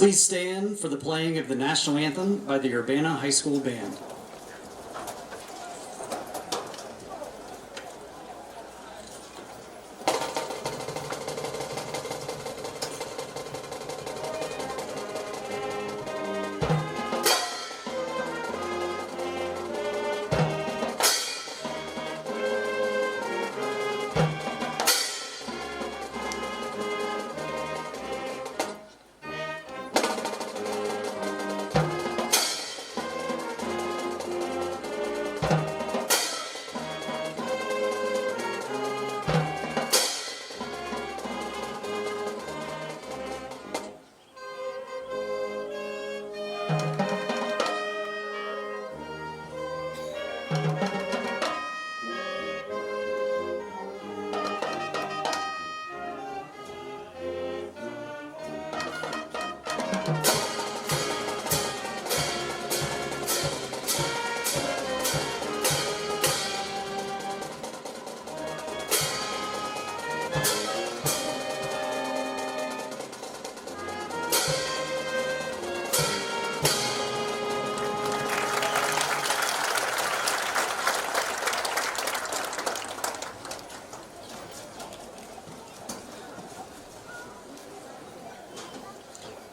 Please stand for the playing of the national anthem by the Urbana High School Band.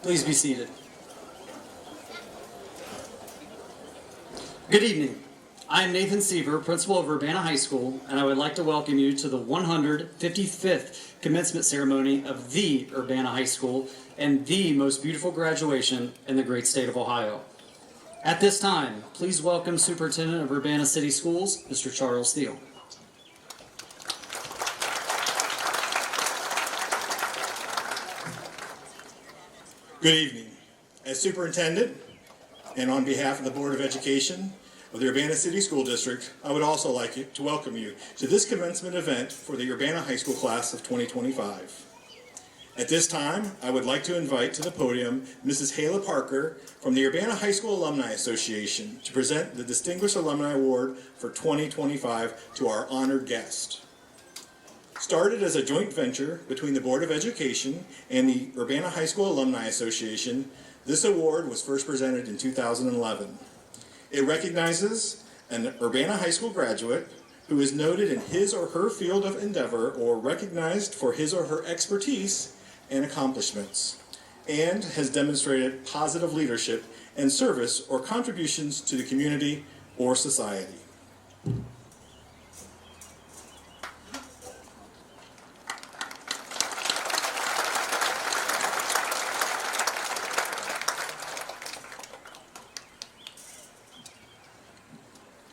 Please be seated. Good evening. I am Nathan Seaver, principal of Urbana High School, and I would like to welcome you to the 155th commencement ceremony of the Urbana High School and the most beautiful graduation in the great state of Ohio. At this time, please welcome Superintendent of Urbana City Schools, Mr. Charles Steele. Good evening. As superintendent and on behalf of the Board of Education of the Urbana City School District, I would also like to welcome you to this commencement event for the Urbana High School class of 2025. At this time, I would like to invite to the podium Mrs. Hayla Parker from the Urbana High School Alumni Association to present the Distinguished Alumni Award for 2025 to our honored guest. Started as a joint venture between the Board of Education and the Urbana High School Alumni Association, this award was first presented in 2011. It recognizes an Urbana High School graduate who is noted in his or her field of endeavor or recognized for his or her expertise and accomplishments, and has demonstrated positive leadership and service or contributions to the community or society.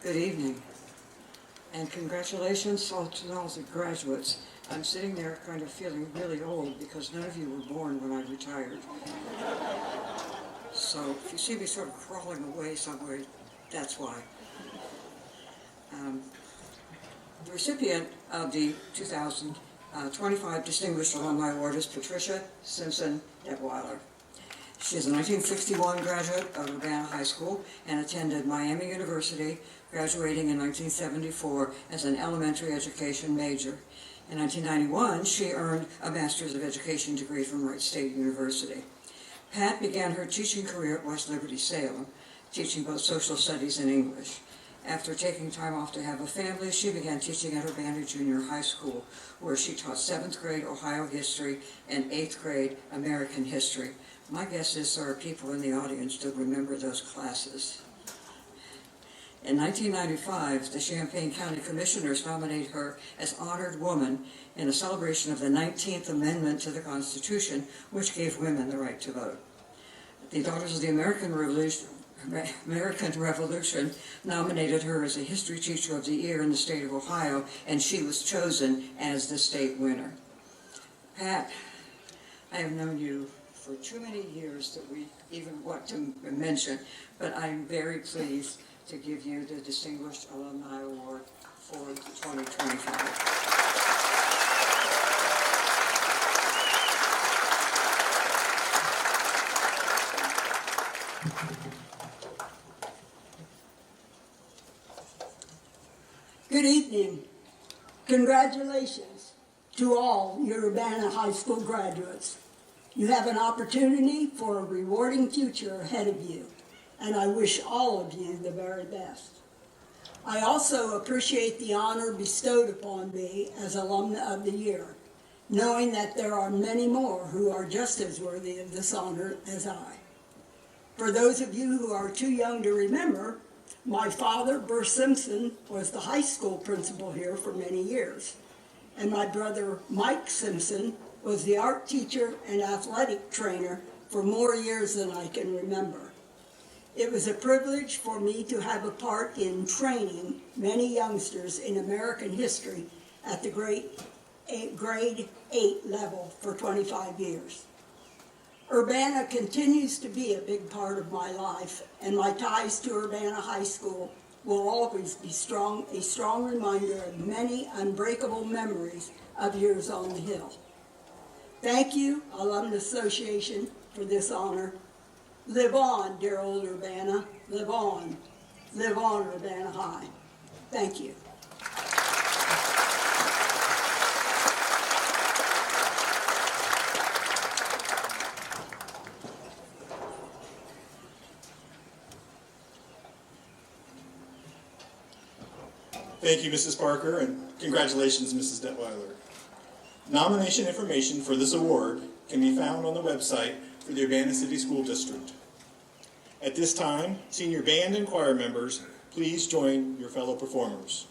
Good evening, and congratulations to all the graduates. I'm sitting there kind of feeling really old because none of you were born when I retired. So if you see me sort of crawling away somewhere, that's why. The recipient of the 2025 Distinguished Alumni Award is Patricia Simpson Detweiler. She is a 1961 graduate of Urbana High School and attended Miami University, graduating in 1974 as an elementary education major. In 1991, she earned a Master's of Education degree from Wright State University. Pat began her teaching career at West Liberty Salem, teaching both social studies and English. After taking time off to have a family, she began teaching at Urbana Junior High School, where she taught 7th grade Ohio history and 8th grade American history. My guess is there are people in the audience that remember those classes. In 1995, the Champaign County Commissioners nominated her as Honored Woman in a celebration of the 19th Amendment to the Constitution, which gave women the right to vote. The Daughters of the American Revolution nominated her as a History Teacher of the Year in the state of Ohio, and she was chosen as the state winner. Pat, I have known you for too many years that we even want to mention, but I'm very pleased to give you the Distinguished Alumni Award for 2025. Good evening. Congratulations to all your Urbana High School graduates. You have an opportunity for a rewarding future ahead of you, and I wish all of you the very best. I also appreciate the honor bestowed upon me as Alumna of the Year, knowing that there are many more who are just as worthy of this honor as I. For those of you who are too young to remember, my father, Burr Simpson, was the high school principal here for many years, and my brother, Mike Simpson, was the art teacher and athletic trainer for more years than I can remember. It was a privilege for me to have a part in training many youngsters in American history at the grade 8 level for 25 years. Urbana continues to be a big part of my life, and my ties to Urbana High School will always be a strong reminder of many unbreakable memories of years on the Hill. Thank you, Alumni Association, for this honor. Live on, dear old Urbana. Live on. Live on, Urbana High. Thank you. Thank you, Mrs. Parker, and congratulations, Mrs. Detweiler. Nomination information for this award can be found on the website for the Urbana City School District. At this time, senior band and choir members, please join your fellow performers.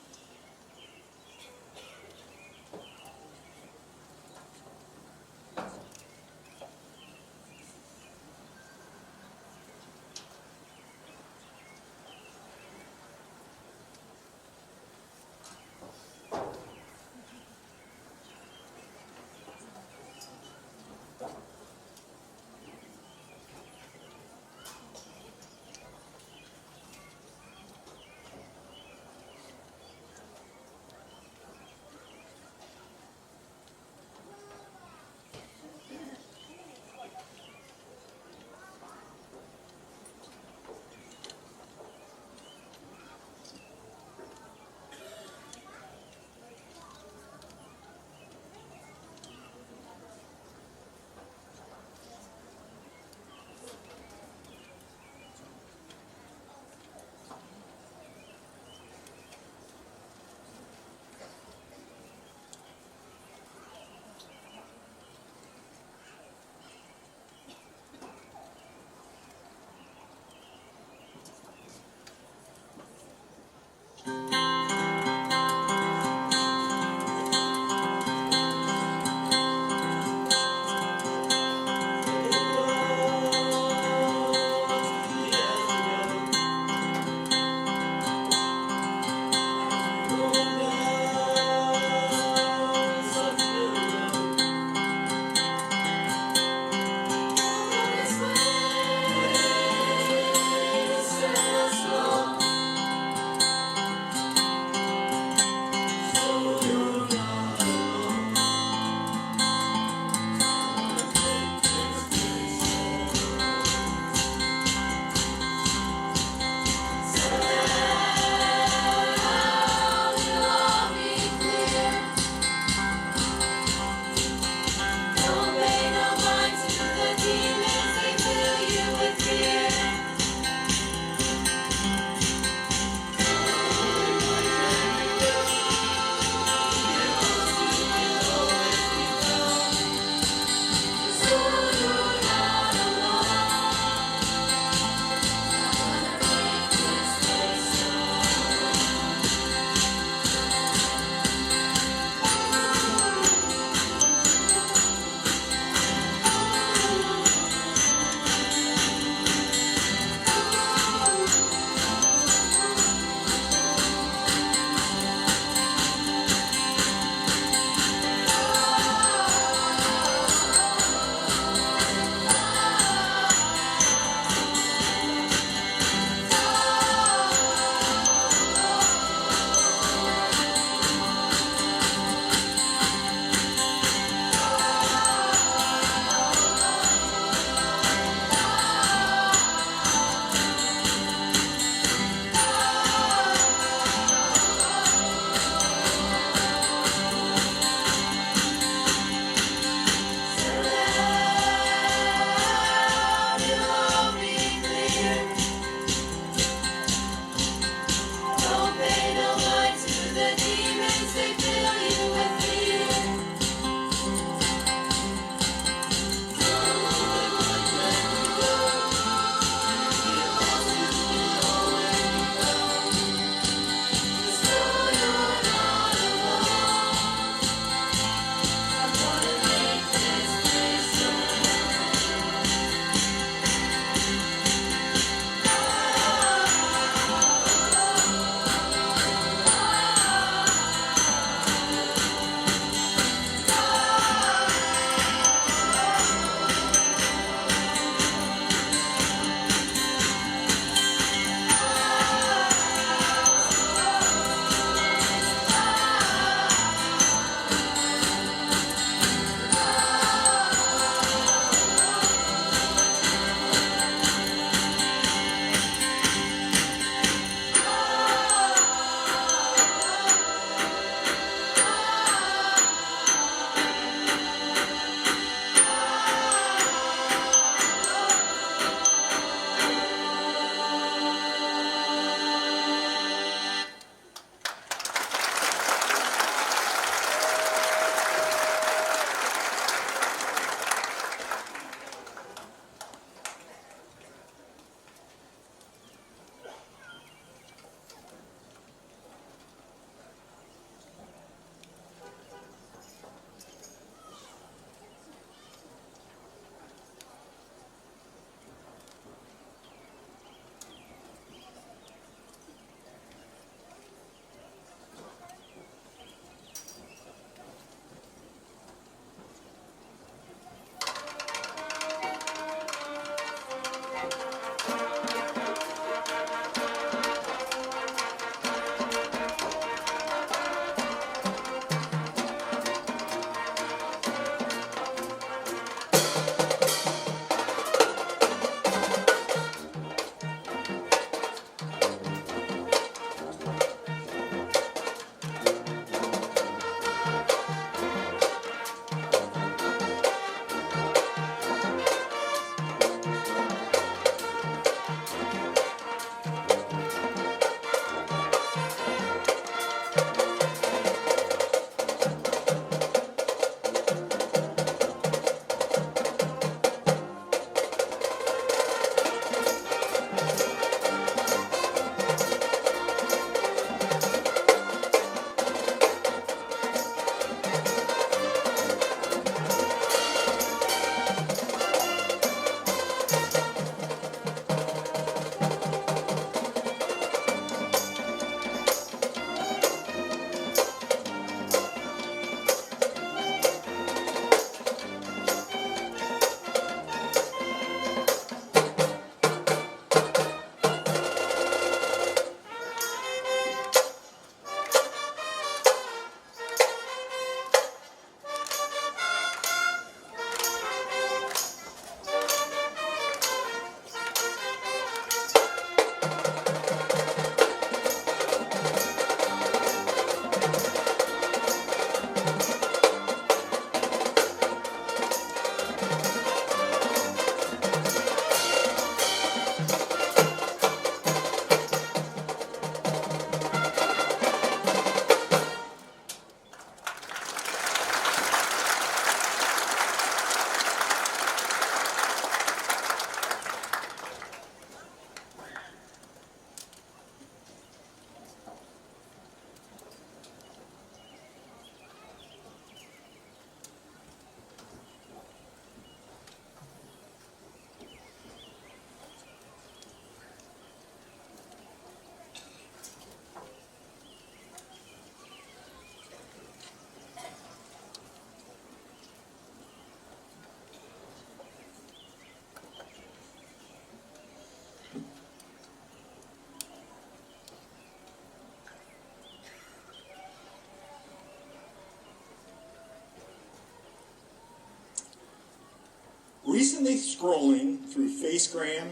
recently scrolling through Facegram,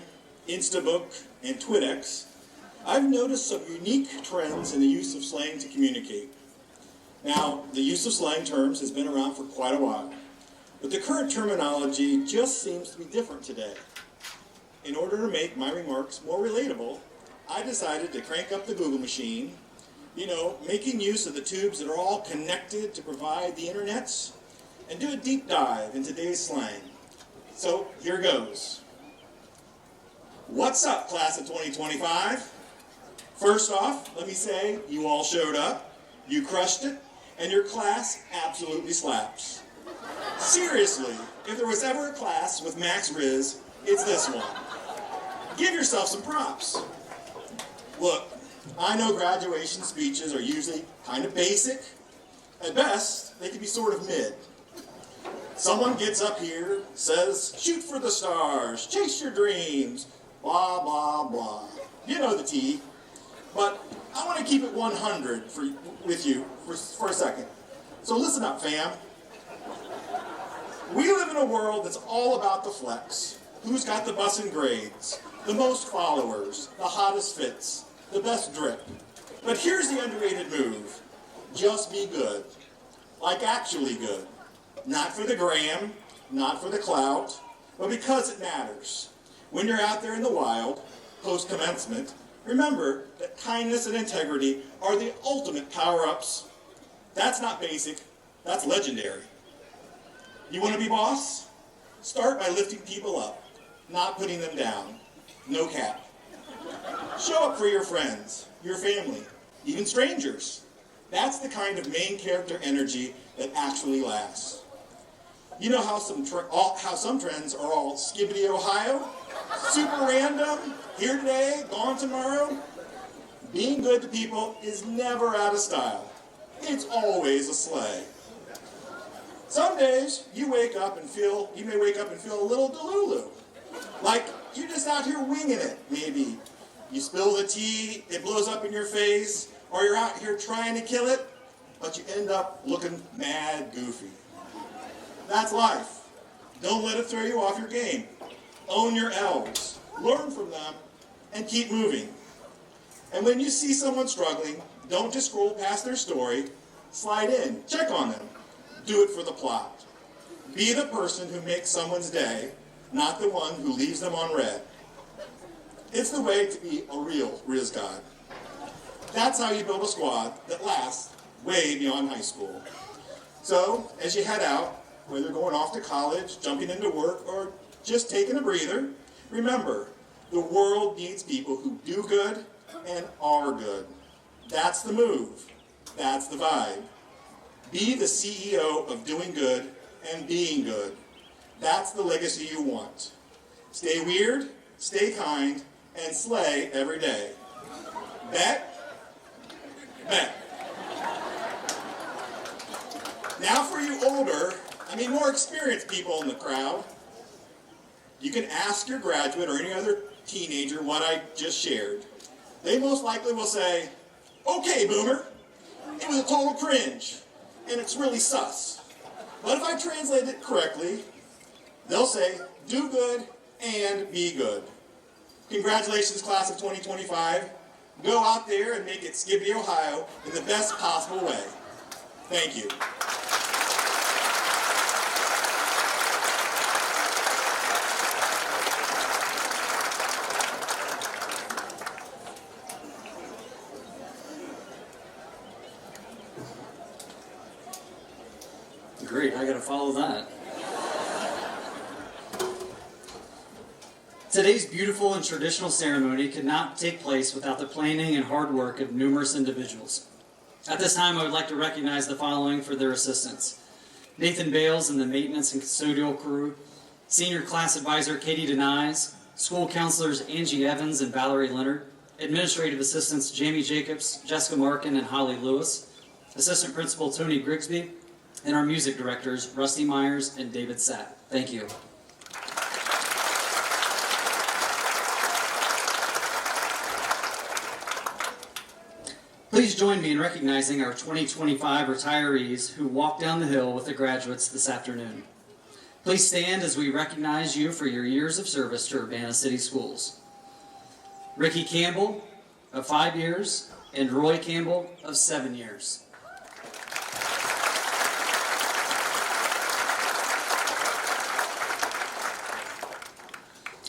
Instabook, and TwitX, I've noticed some unique trends in the use of slang to communicate. Now, the use of slang terms has been around for quite a while, but the current terminology just seems to be different today. In order to make my remarks more relatable, I decided to crank up the Google machine, making use of the tubes that are all connected to provide the internets, and do a deep dive in today's slang. So here goes. What's up, class of 2025? First off, let me say you all showed up, you crushed it, and your class absolutely slaps. Seriously, if there was ever a class with Max Riz, it's this one. Give yourself some props. Look, I know graduation speeches are usually kind of basic. At best, they can be sort of mid. Someone gets up here, says, shoot for the stars, chase your dreams, blah, blah, blah. You know the tea. But I want to keep it 100 with you for a second. So listen up, fam. We live in a world that's all about the flex. Who's got the bussin' grades, the most followers, the hottest fits, the best drip. But here's the underrated move. Just be good. Like actually good. Not for the gram, not for the clout, but because it matters. When you're out there in the wild, post-commencement, remember that kindness and integrity are the ultimate power-ups. That's not basic, that's legendary. You want to be boss? Start by lifting people up, not putting them down. No cap. Show up for your friends, your family, even strangers. That's the kind of main character energy that actually lasts. You know how some trends are all skibbity Ohio? Super random, here today, gone tomorrow? Being good to people is never out of style. It's always a sleigh. Some days you may wake up and feel a little delulu. Like you're just out here winging it, maybe. You spill the tea, it blows up in your face, or you're out here trying to kill it, but you end up looking mad goofy. That's life. Don't let it throw you off your game. Own your L's, learn from them, and keep moving. And when you see someone struggling, don't just scroll past their story, slide in, check on them. Do it for the plot. Be the person who makes someone's day, not the one who leaves them on red. It's the way to be a real Riz God. That's how you build a squad that lasts way beyond high school. So, as you head out, whether going off to college, jumping into work, or just taking a breather, remember, the world needs people who do good and are good. That's the move. That's the vibe. Be the CEO of doing good and being good. That's the legacy you want. Stay weird, stay kind, and slay every day. Bet? Bet. Now for you more experienced people in the crowd, you can ask your graduate or any other teenager what I just shared. They most likely will say, okay, boomer, it was a total cringe, and it's really sus. But if I translate it correctly, they'll say, do good and be good. Congratulations, class of 2025. Go out there and make it Skippy, Ohio in the best possible way. Thank you. Great, I gotta follow that. Today's beautiful and traditional ceremony could not take place without the planning and hard work of numerous individuals. At this time, I would like to recognize the following for their assistance. Nathan Bales and the maintenance and custodial crew, senior class advisor Katie Denies, school counselors Angie Evans and Valerie Leonard, administrative assistants Jamie Jacobs, Jessica Markin, and Holly Lewis, assistant principal Tony Grigsby, and our music directors Rusty Myers and David Satt. Thank you. Please join me in recognizing our 2025 retirees who walked down the hill with the graduates this afternoon. Please stand as we recognize you for your years of service to Urbana City Schools. Ricky Campbell, of 5 years, and Roy Campbell, of 7 years.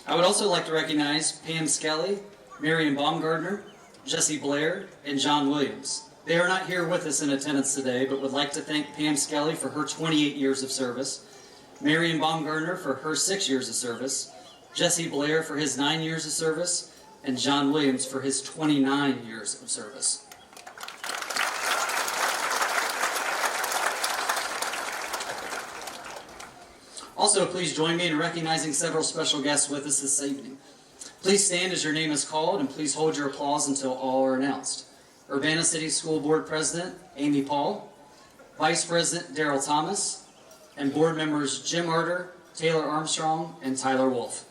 I would also like to recognize Pam Skelly, Marion Baumgardner, Jesse Blair, and John Williams. They are not here with us in attendance today, but would like to thank Pam Skelly for her 28 years of service, Marion Baumgardner for her 6 years of service, Jesse Blair for his 9 years of service, and John Williams for his 29 years of service. Also, please join me in recognizing several special guests with us this evening. Please stand as your name is called, and please hold your applause until all are announced. Urbana City School Board President Amy Paul, Vice President Daryl Thomas, and board members Jim Arter, Taylor Armstrong, and Tyler Wolf.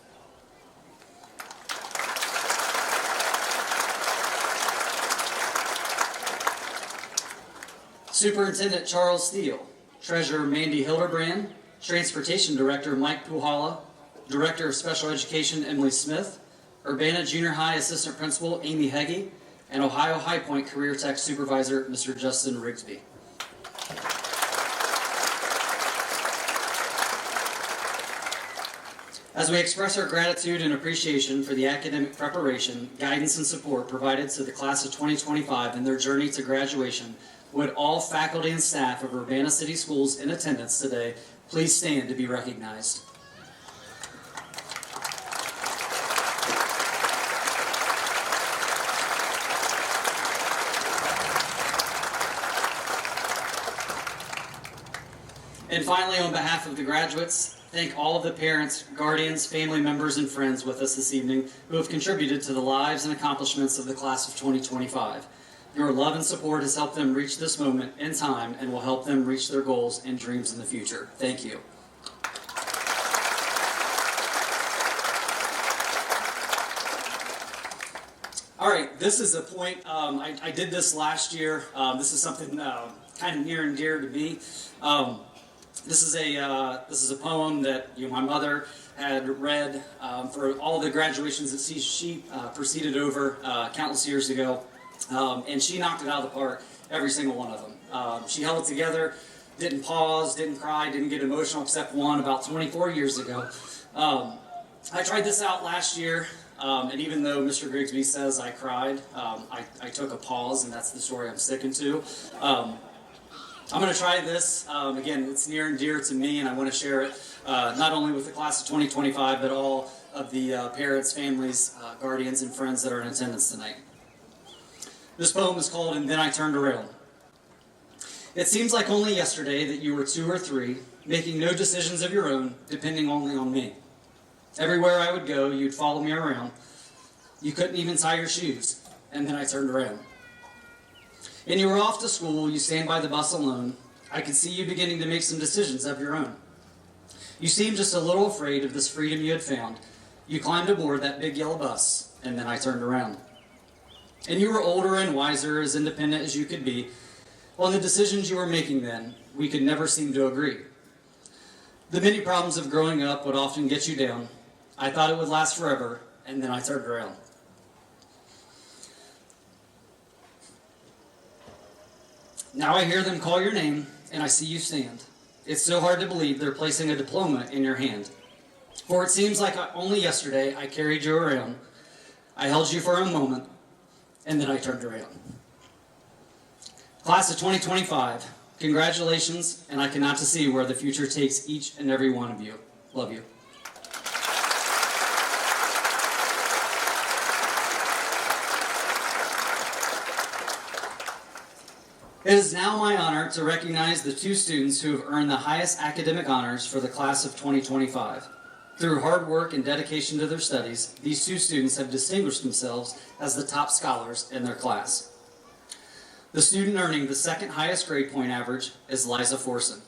Superintendent Charles Steele, Treasurer Mandy Hildebrand, Transportation Director Mike Puhala, Director of Special Education Emily Smith, Urbana Junior High Assistant Principal Amy Heggie, and Ohio High Point Career Tech Supervisor Mr. Justin Rigsby. As we express our gratitude and appreciation for the academic preparation, guidance, and support provided to the class of 2025 in their journey to graduation, would all faculty and staff of Urbana City Schools in attendance today please stand to be recognized. And finally, on behalf of the graduates, thank all of the parents, guardians, family members, and friends with us this evening who have contributed to the lives and accomplishments of the class of 2025. Your love and support has helped them reach this moment in time and will help them reach their goals and dreams in the future. Thank you. All right, this is a point, I did this last year. This is something kind of near and dear to me. This is a poem that my mother had read for all the graduations that she proceeded over countless years ago, and she knocked it out of the park, every single one of them. She held it together, didn't pause, didn't cry, didn't get emotional except one about 24 years ago. I tried this out last year, and even though Mr. Grigsby says I cried, I took a pause, and that's the story I'm sticking to. I'm going to try this. Again, it's near and dear to me, and I want to share it not only with the class of 2025, but all of the parents, families, guardians, and friends that are in attendance tonight. This poem is called "And Then I Turned Around." It seems like only yesterday that you were 2 or 3, making no decisions of your own, depending only on me. Everywhere I would go, you'd follow me around. You couldn't even tie your shoes, and then I turned around. And you were off to school, you stand by the bus alone. I could see you beginning to make some decisions of your own. You seemed just a little afraid of this freedom you had found. You climbed aboard that big yellow bus, and then I turned around. And you were older and wiser, as independent as you could be. On the decisions you were making then, we could never seem to agree. The many problems of growing up would often get you down. I thought it would last forever, and then I turned around. Now I hear them call your name, and I see you stand. It's so hard to believe they're placing a diploma in your hand. For it seems like only yesterday I carried you around. I held you for a moment, and then I turned around. Class of 2025, congratulations, and I cannot to see where the future takes each and every one of you. Love you. It is now my honor to recognize the 2 students who have earned the highest academic honors for the class of 2025. Through hard work and dedication to their studies, these 2 students have distinguished themselves as the top scholars in their class. The student earning the 2nd highest grade point average is Liza Forson.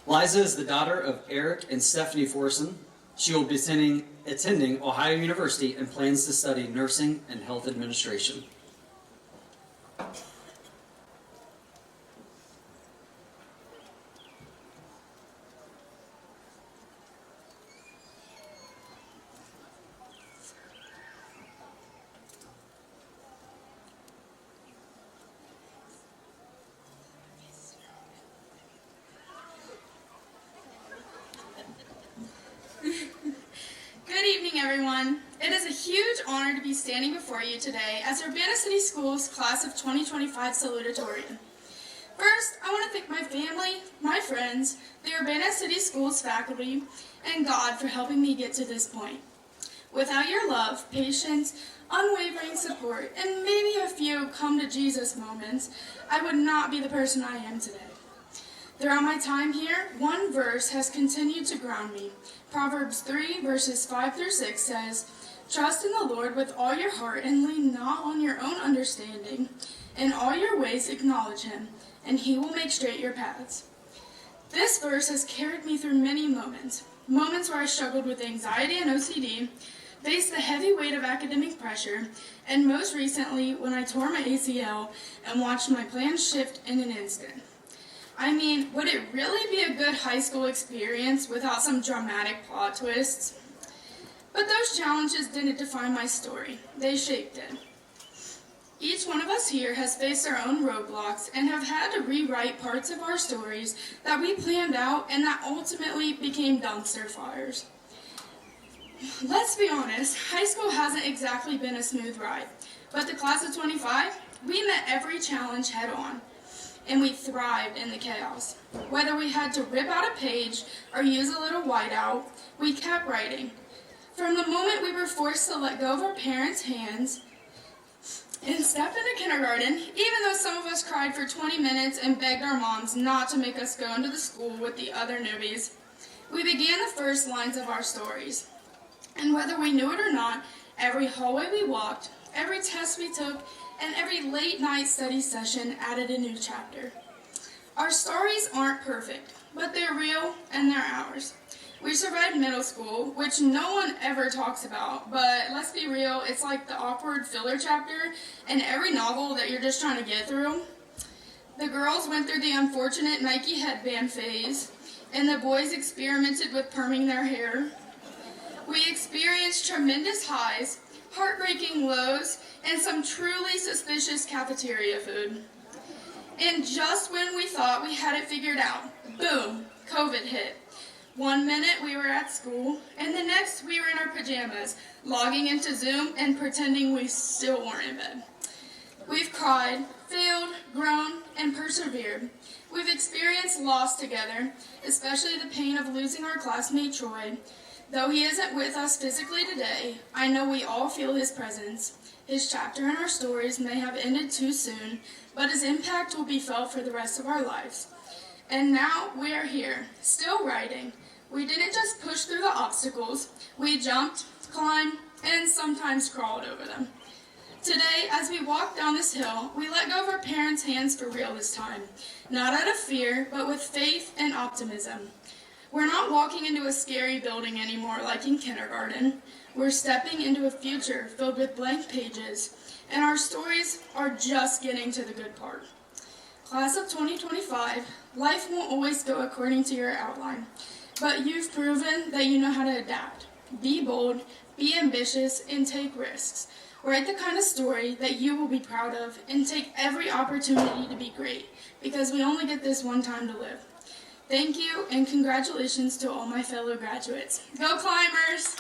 Liza is the daughter of Eric and Stephanie Forson. She will be attending Ohio University and plans to study nursing and health administration. everyone. It is a huge honor to be standing before you today as Urbana City Schools Class of 2025 Salutatorian. First, I want to thank my family, my friends, the Urbana City Schools faculty, and God for helping me get to this point. Without your love, patience, unwavering support, and maybe a few come to Jesus moments, I would not be the person I am today. Throughout my time here, one verse has continued to ground me. Proverbs 3 verses 5 through 6 says, "Trust in the Lord with all your heart and lean not on your own understanding. In all your ways acknowledge him, and he will make straight your paths." This verse has carried me through many moments where I struggled with anxiety and OCD, faced the heavy weight of academic pressure, and most recently when I tore my ACL and watched my plans shift in an instant. I mean, would it really be a good high school experience without some dramatic plot twists? But those challenges didn't define my story. They shaped it. Each one of us here has faced our own roadblocks and have had to rewrite parts of our stories that we planned out and that ultimately became dumpster fires. Let's be honest, high school hasn't exactly been a smooth ride, but the class of 25, we met every challenge head on, and we thrived in the chaos. Whether we had to rip out a page or use a little whiteout, we kept writing. From the moment we were forced to let go of our parents' hands and step into kindergarten, even though some of us cried for 20 minutes and begged our moms not to make us go into the school with the other newbies, we began the first lines of our stories. And whether we knew it or not, every hallway we walked, every test we took, and every late night study session added a new chapter. Our stories aren't perfect, but they're real and they're ours. We survived middle school, which no one ever talks about, but let's be real, it's like the awkward filler chapter in every novel that you're just trying to get through. The girls went through the unfortunate Nike headband phase, and the boys experimented with perming their hair. We experienced tremendous highs, heartbreaking lows, and some truly suspicious cafeteria food. And just when we thought we had it figured out, boom, COVID hit. One minute we were at school, and the next we were in our pajamas, logging into Zoom and pretending we still weren't in bed. We've cried, failed, grown, and persevered. We've experienced loss together, especially the pain of losing our classmate Troy. Though he isn't with us physically today, I know we all feel his presence. His chapter in our stories may have ended too soon, but his impact will be felt for the rest of our lives. And now we are here, still writing. We didn't just push through the obstacles, we jumped, climbed, and sometimes crawled over them. Today, as we walk down this hill, we let go of our parents' hands for real this time, not out of fear, but with faith and optimism. We're not walking into a scary building anymore like in kindergarten. We're stepping into a future filled with blank pages, and our stories are just getting to the good part. Class of 2025, life won't always go according to your outline, but you've proven that you know how to adapt. Be bold, be ambitious, and take risks. Write the kind of story that you will be proud of and take every opportunity to be great, because we only get this one time to live. Thank you, and congratulations to all my fellow graduates. Go Climbers!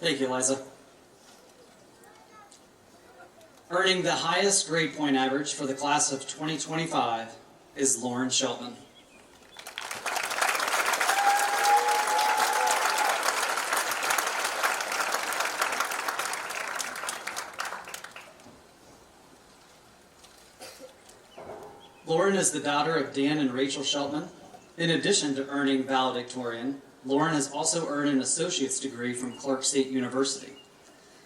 Thank you, Liza. Earning the highest grade point average for the class of 2025 is Lauren Shelton. Lauren is the daughter of Dan and Rachel Sheltman. In addition to earning valedictorian, Lauren has also earned an associate's degree from Clark State University.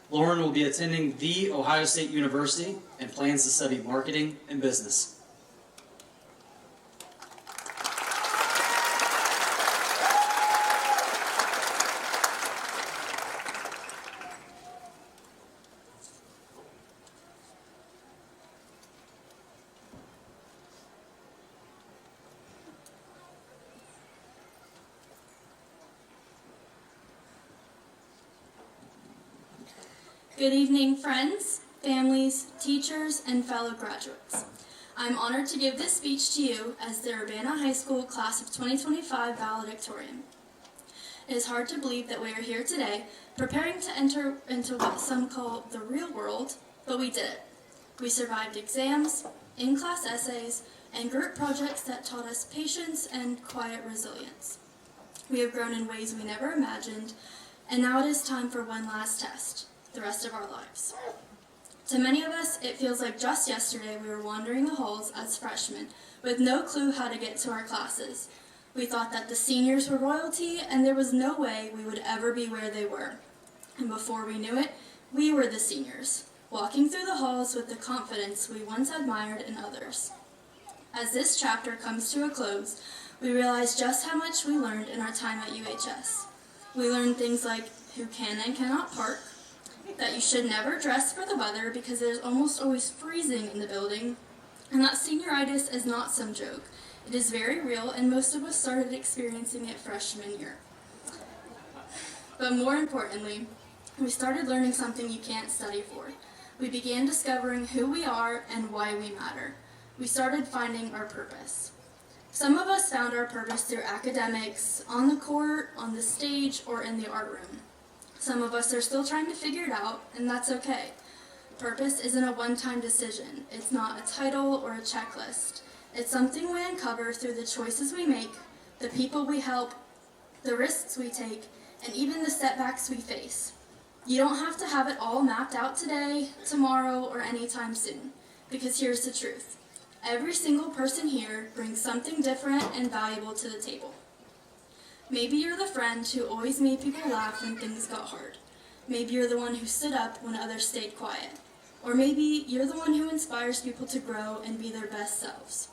Lauren will be attending The Ohio State University and plans to study marketing and business. Good evening, friends, families, teachers, and fellow graduates. I'm honored to give this speech to you as the Urbana High School Class of 2025 valedictorian. It is hard to believe that we are here today, preparing to enter into what some call the real world, but we did it. We survived exams, in-class essays, and group projects that taught us patience and quiet resilience. We have grown in ways we never imagined, and now it is time for one last test, the rest of our lives. To many of us, it feels like just yesterday we were wandering the halls as freshmen with no clue how to get to our classes. We thought that the seniors were royalty, and there was no way we would ever be where they were. And before we knew it, we were the seniors, walking through the halls with the confidence we once admired in others. As this chapter comes to a close, we realize just how much we learned in our time at UHS. We learned things like who can and cannot park, that you should never dress for the weather because it is almost always freezing in the building, and that senioritis is not some joke. It is very real, and most of us started experiencing it freshman year. But more importantly, we started learning something you can't study for. We began discovering who we are and why we matter. We started finding our purpose. Some of us found our purpose through academics, on the court, on the stage, or in the art room. Some of us are still trying to figure it out, and that's okay. Purpose isn't a one-time decision. It's not a title or a checklist. It's something we uncover through the choices we make, the people we help, the risks we take, and even the setbacks we face. You don't have to have it all mapped out today, tomorrow, or anytime soon, because here's the truth. Every single person here brings something different and valuable to the table. Maybe you're the friend who always made people laugh when things got hard. Maybe you're the one who stood up when others stayed quiet. Or maybe you're the one who inspires people to grow and be their best selves.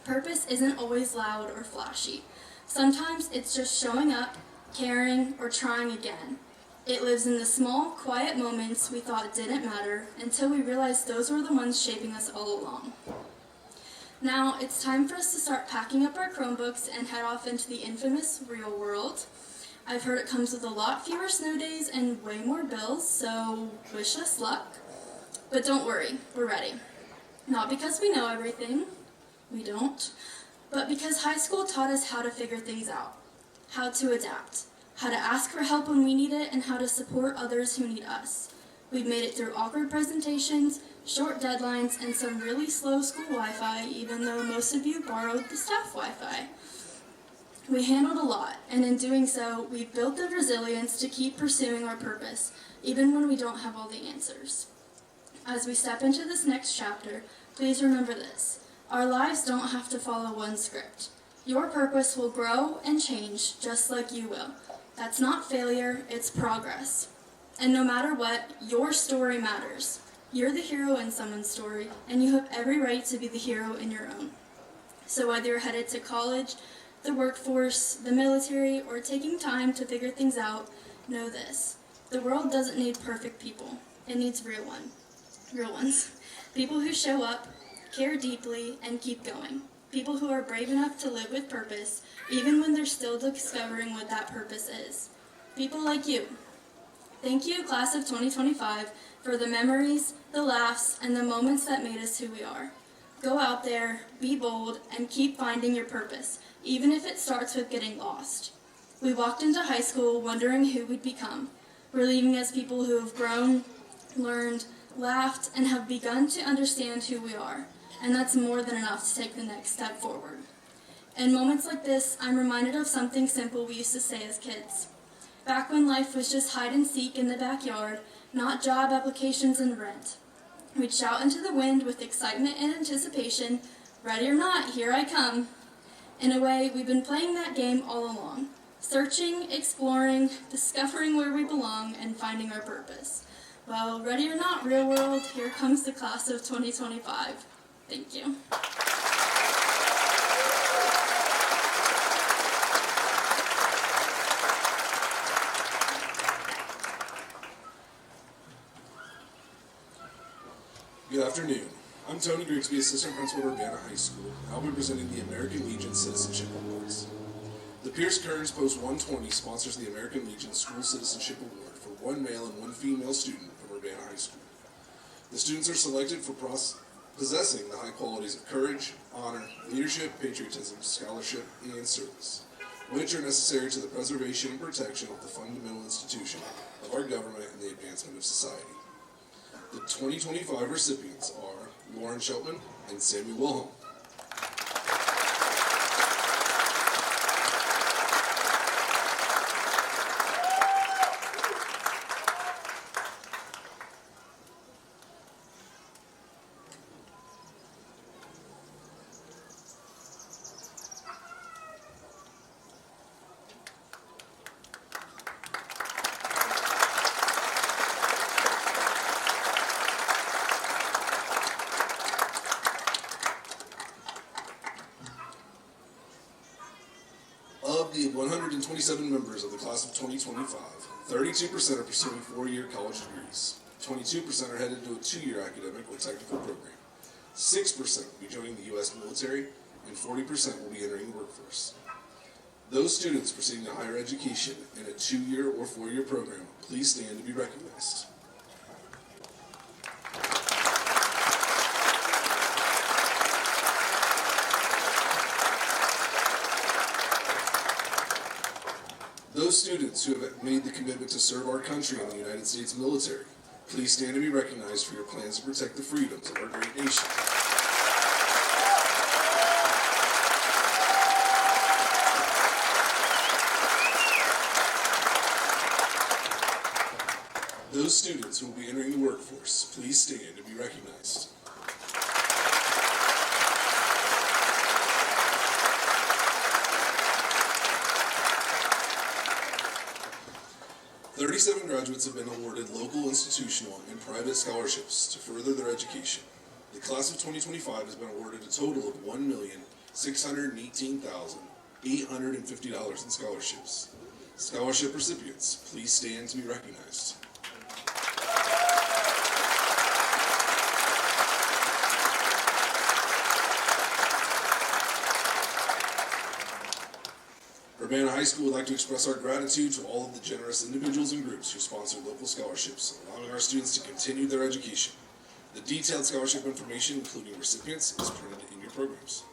Purpose isn't always loud or flashy. Sometimes it's just showing up, caring, or trying again. It lives in the small, quiet moments we thought didn't matter until we realized those were the ones shaping us all along. Now, it's time for us to start packing up our Chromebooks and head off into the infamous real world. I've heard it comes with a lot fewer snow days and way more bills, so wish us luck. But don't worry, we're ready. Not because we know everything, we don't, but because high school taught us how to figure things out, how to adapt, how to ask for help when we need it, and how to support others who need us. We've made it through awkward presentations, short deadlines, and some really slow school Wi-Fi, even though most of you borrowed the staff Wi-Fi. We handled a lot, and in doing so, we've built the resilience to keep pursuing our purpose, even when we don't have all the answers. As we step into this next chapter, please remember this. Our lives don't have to follow one script. Your purpose will grow and change just like you will. That's not failure, it's progress. And no matter what, your story matters. You're the hero in someone's story, and you have every right to be the hero in your own. So whether you're headed to college, the workforce, the military, or taking time to figure things out, know this. The world doesn't need perfect people. It needs real ones. People who show up, care deeply, and keep going. People who are brave enough to live with purpose, even when they're still discovering what that purpose is. People like you. Thank you, Class of 2025, for the memories, the laughs, and the moments that made us who we are. Go out there, be bold, and keep finding your purpose, even if it starts with getting lost. We walked into high school wondering who we'd become. We're leaving as people who have grown, learned, laughed, and have begun to understand who we are. And that's more than enough to take the next step forward. In moments like this, I'm reminded of something simple we used to say as kids. Back when life was just hide and seek in the backyard, not job applications and rent. We'd shout into the wind with excitement and anticipation, ready or not, here I come. In a way, we've been playing that game all along, searching, exploring, discovering where we belong, and finding our purpose. Well, ready or not, real world, here comes the Class of 2025. Thank you. Good afternoon. I'm Tony Grigsby, Assistant Principal at Urbana High School. I'll be presenting the American Legion Citizenship Awards. The Pierce Kearns Post 120 sponsors the American Legion School Citizenship Award for one male and one female student of Urbana High School. The students are selected for possessing the high qualities of courage, honor, leadership, patriotism, scholarship, and service, which are necessary to the preservation and protection of the fundamental institution of our government and the advancement of society. The 2025 recipients are Lauren Sheltman and Samuel Wilhelm. Of the 127 members of the class of 2025, 32% are pursuing four-year college degrees, 22% are headed to a two-year academic or technical program, 6% will be joining the U.S. military, and 40% will be entering the workforce. Those students pursuing a higher education in a two-year or four-year program, please stand to be recognized. Those students who have made the commitment to serve our country in the United States military, please stand to be recognized for your plans to protect the freedoms of our great nation. Those students who will be entering the workforce, please stand to be recognized. 37 graduates have been awarded local, institutional, and private scholarships to further their education. The class of 2025 has been awarded a total of $1,618,850 in scholarships. Scholarship recipients, please stand to be recognized. Urbana High School would like to express our gratitude to all of the generous individuals and groups who sponsor local scholarships, allowing our students to continue their education. The detailed scholarship information, including recipients, is printed in your programs.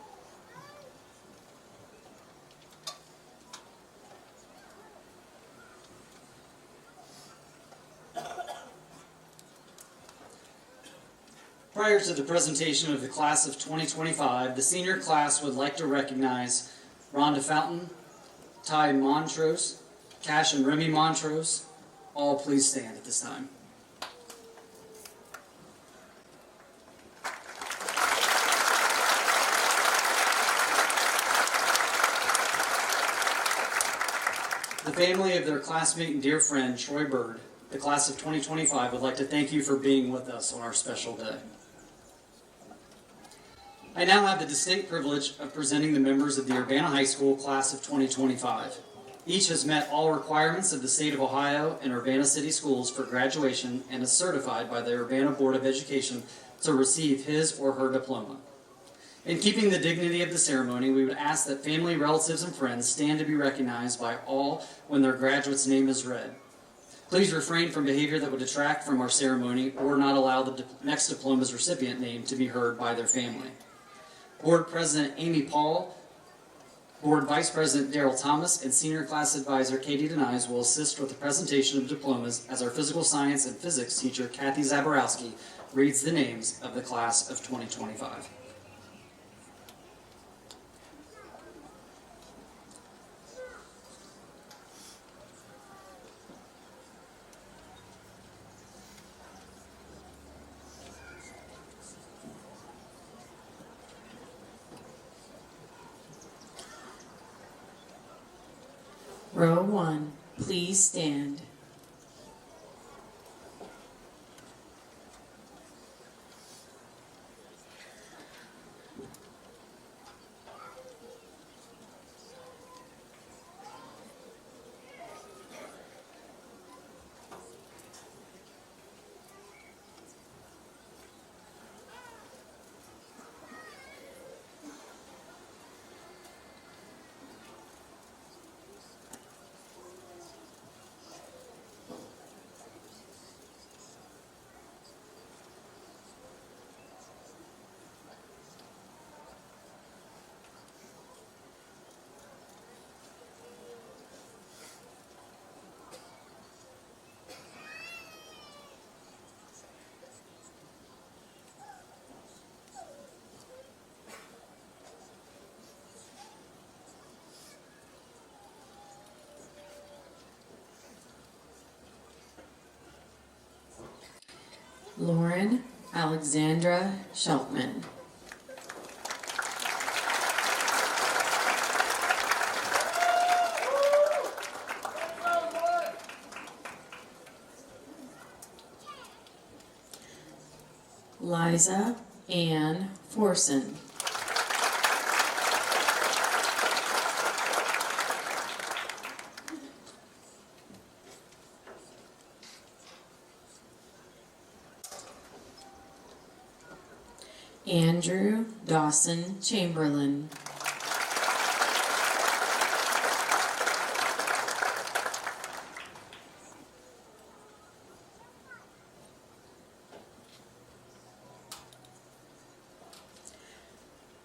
Prior to the presentation of the class of 2025, the senior class would like to recognize Rhonda Fountain, Ty Montrose, Cash and Remy Montrose. All please stand at this time. The family of their classmate and dear friend, Troy Bird, the class of 2025, would like to thank you for being with us on our special day. I now have the distinct privilege of presenting the members of the Urbana High School class of 2025. Each has met all requirements of the state of Ohio and Urbana City Schools for graduation and is certified by the Urbana Board of Education to receive his or her diploma. In keeping the dignity of the ceremony, we would ask that family, relatives, and friends stand to be recognized by all when their graduate's name is read. Please refrain from behavior that would detract from our ceremony or not allow the next diploma's recipient name to be heard by their family. Board President Amy Paul, Board Vice President Daryl Thomas, and Senior Class Advisor Katie Denies will assist with the presentation of diplomas as our physical science and physics teacher Kathy Zaborowski reads the names of the class of 2025. Row 1, please stand. Lauren Alexandra Sheltman. Liza Ann Forson. Andrew Dawson Chamberlain.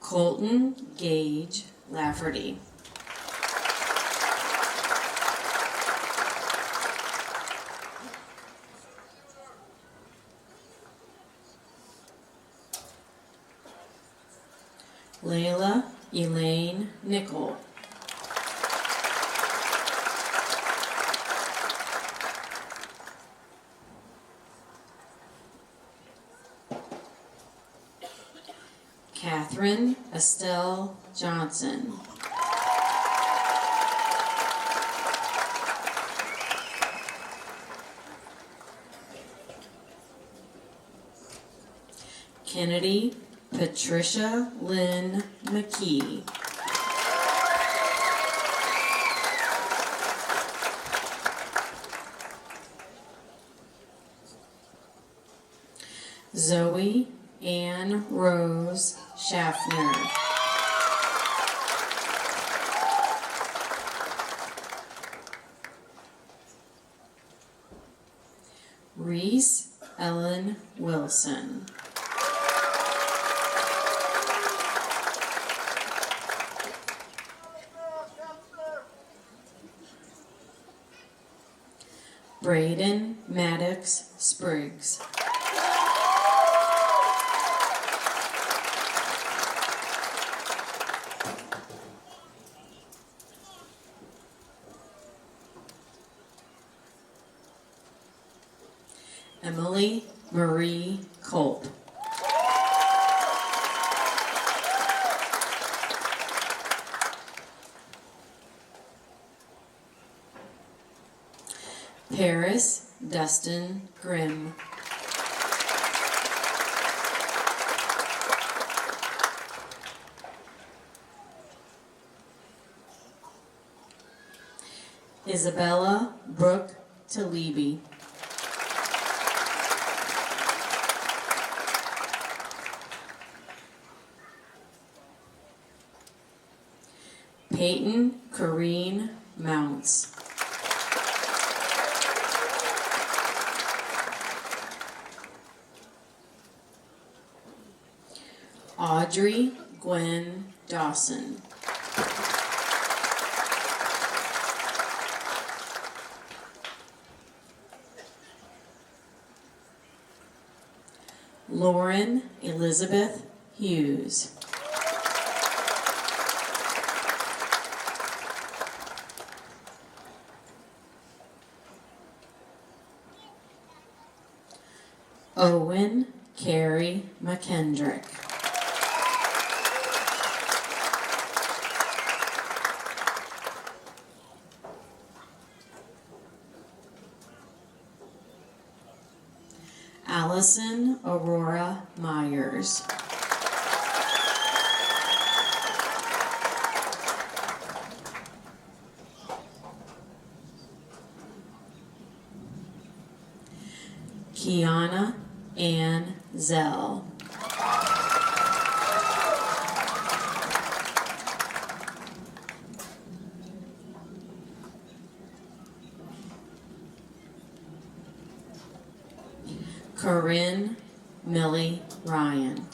Colton Gage Lafferty. Layla Elaine Nickel. Catherine Estelle Johnson. Kennedy Patricia Lynn McKee. Zoe Ann Rose Schaffner. Reese Ellen Wilson. Braden Maddox Spriggs. Emily Marie Culp. Paris Dustin Grimm. Isabella Brooke Talibi. Peyton Corrine Mounts. Audrey Gwen Dawson. Lauren Elizabeth Hughes. Owen Carey McKendrick. Allison Aurora Myers. Kiana Ann Zell. Corinne Millie Ryan.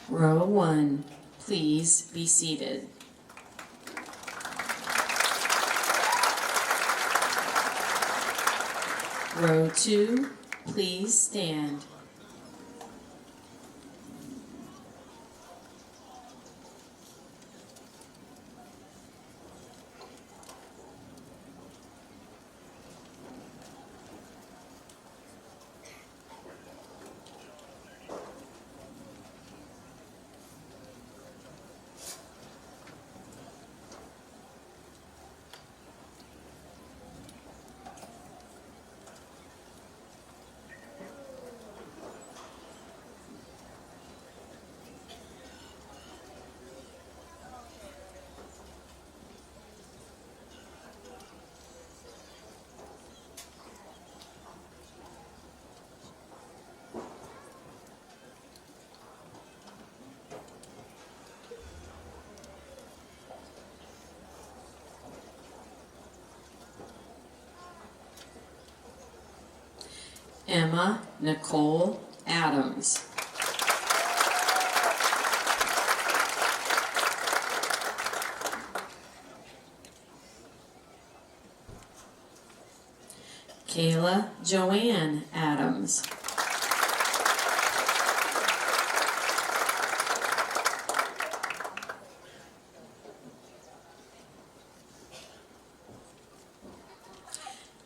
Row 1, please be seated. Row 2, please stand. Emma Nicole Adams. Kayla Joanne Adams.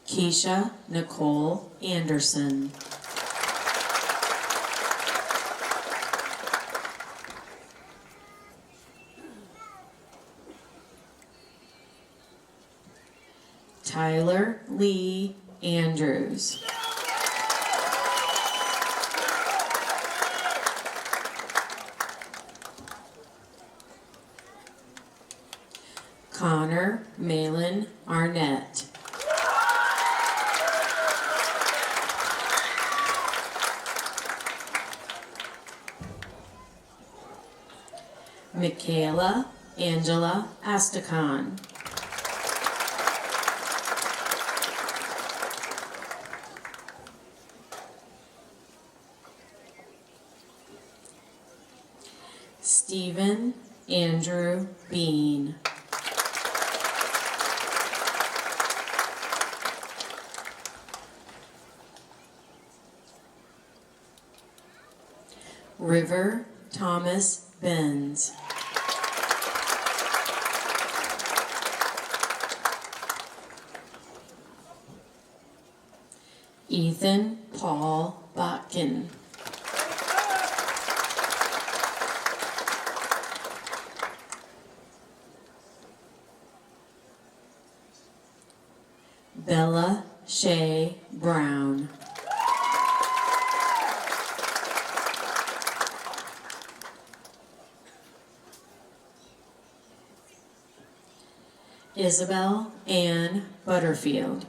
Keisha Nicole Anderson. Tyler Lee Andrews. Connor Malin Arnett. Michaela Angela Astacon. Stephen Andrew Bean. River Thomas Benz. Ethan Paul Botkin. Bella Shea Brown. Isabel Ann Butterfield.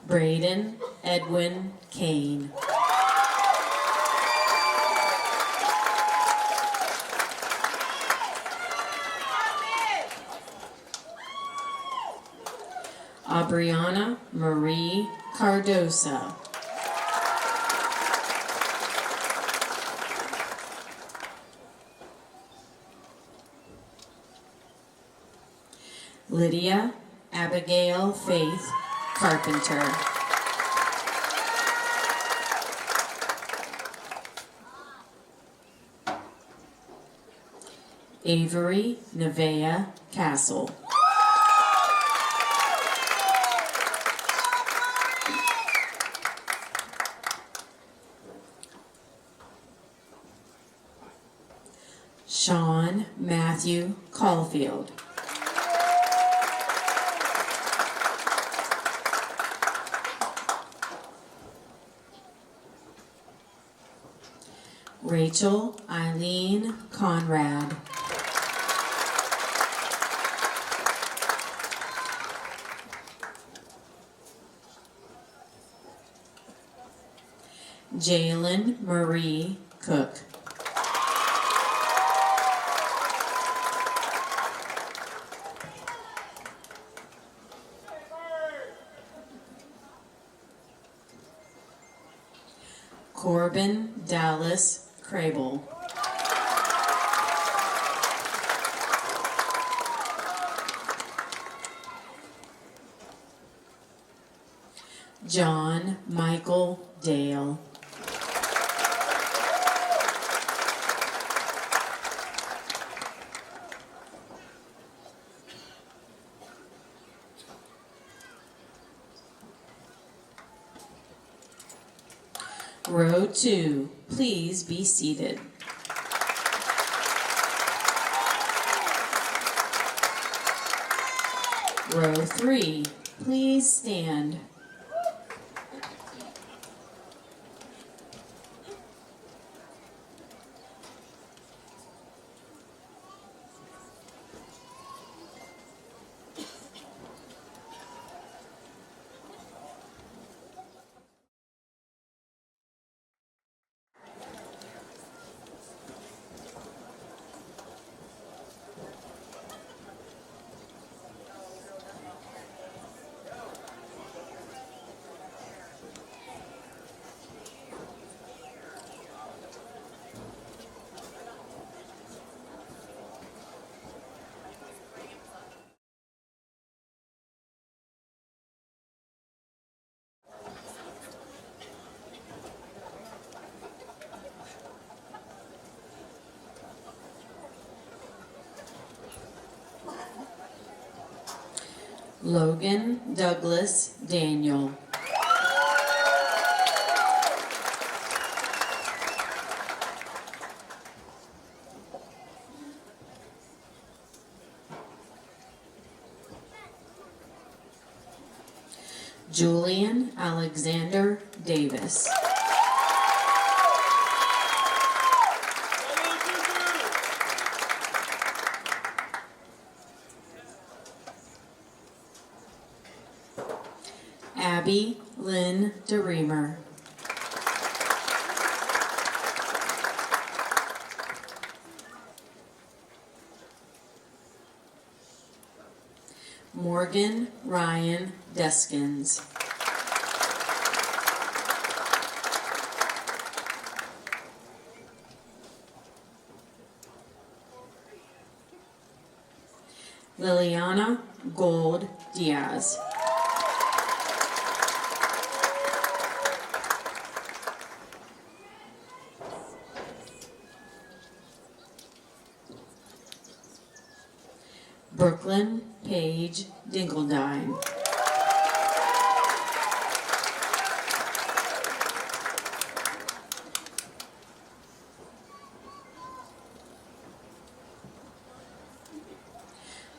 Braden Edwin Kane. Aubriana Marie Cardosa. Lydia Abigail Faith Carpenter. Avery Nevea Castle. Sean Matthew Caulfield. Rachel Eileen Conrad. Jalen Marie Cook. Corbin Dallas Crable. John Michael Dale. Row 2, please be seated. Row 3, please stand. Logan Douglas Daniel. Julian Alexander Davis. Abby Lynn DeReamer. Morgan Ryan Deskins. Liliana Gold Diaz. Brooklyn Paige Dinkeldine.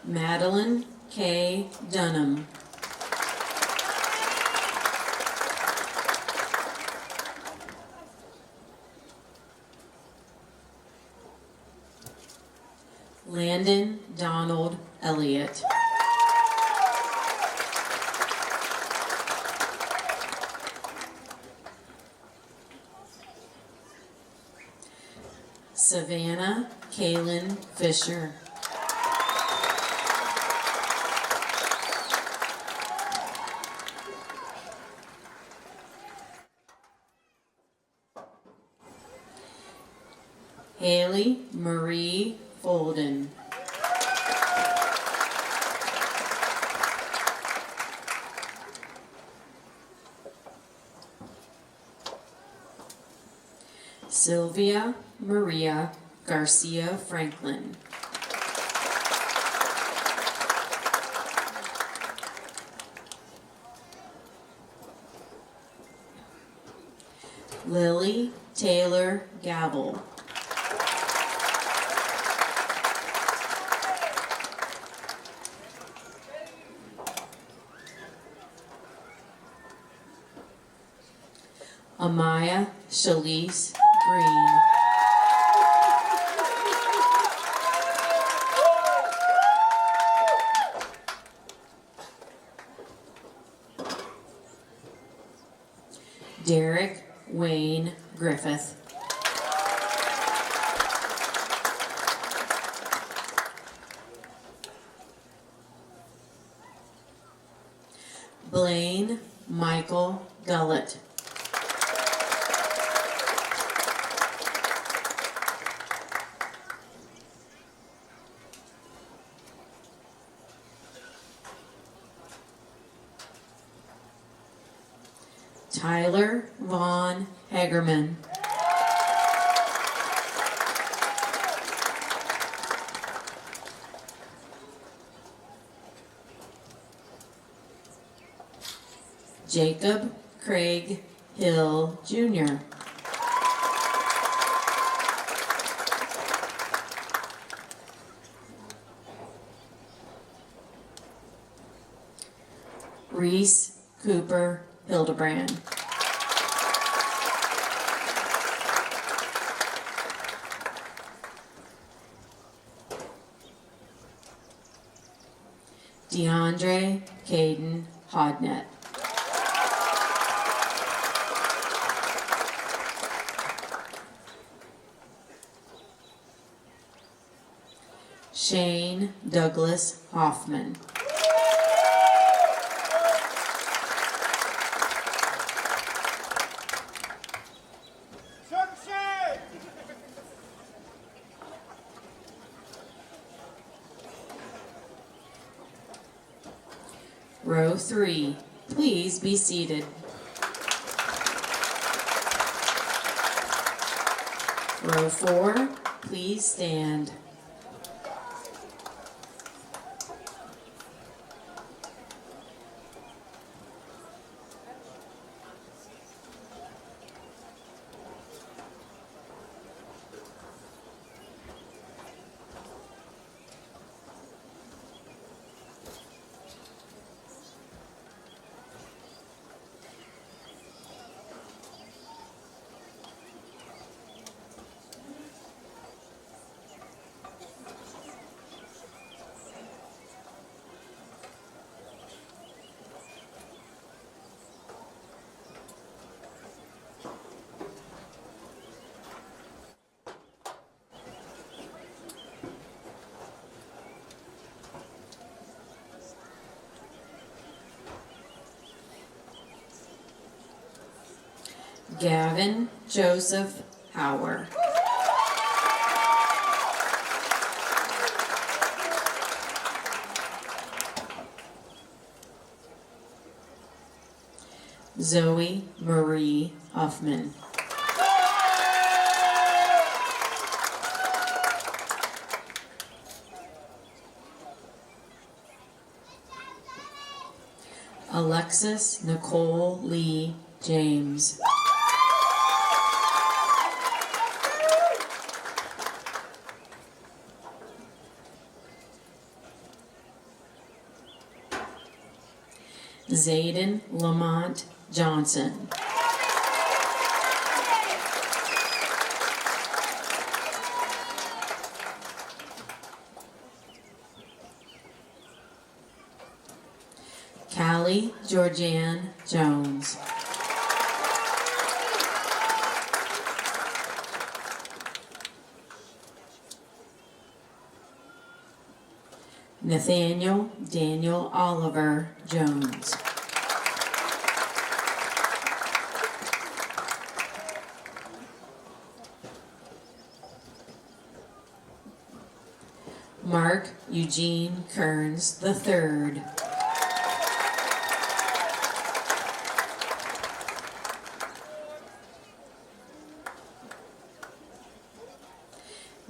Madeline K. Dunham. Landon Donald Elliott. Savannah Kaylin Fisher. Haley Marie Folden. Sylvia Maria Garcia Franklin. Lily Taylor Gavel. Amaya Shalise Green. Derek Wayne Griffith. Blaine Michael Gullett. Tyler Vaughn Hagerman. Jacob Craig Hill Jr. Reese Cooper Hildebrand. DeAndre Caden Hodnett. Shane Douglas Hoffman. Row 3, please be seated. Row 4, please stand. Gavin Joseph Hauer. Zoe Marie Huffman. Alexis Nicole Lee James. Zayden Lamont Johnson. Callie Georgianne Jones. Nathaniel Daniel Oliver Jones. Mark Eugene Kearns III.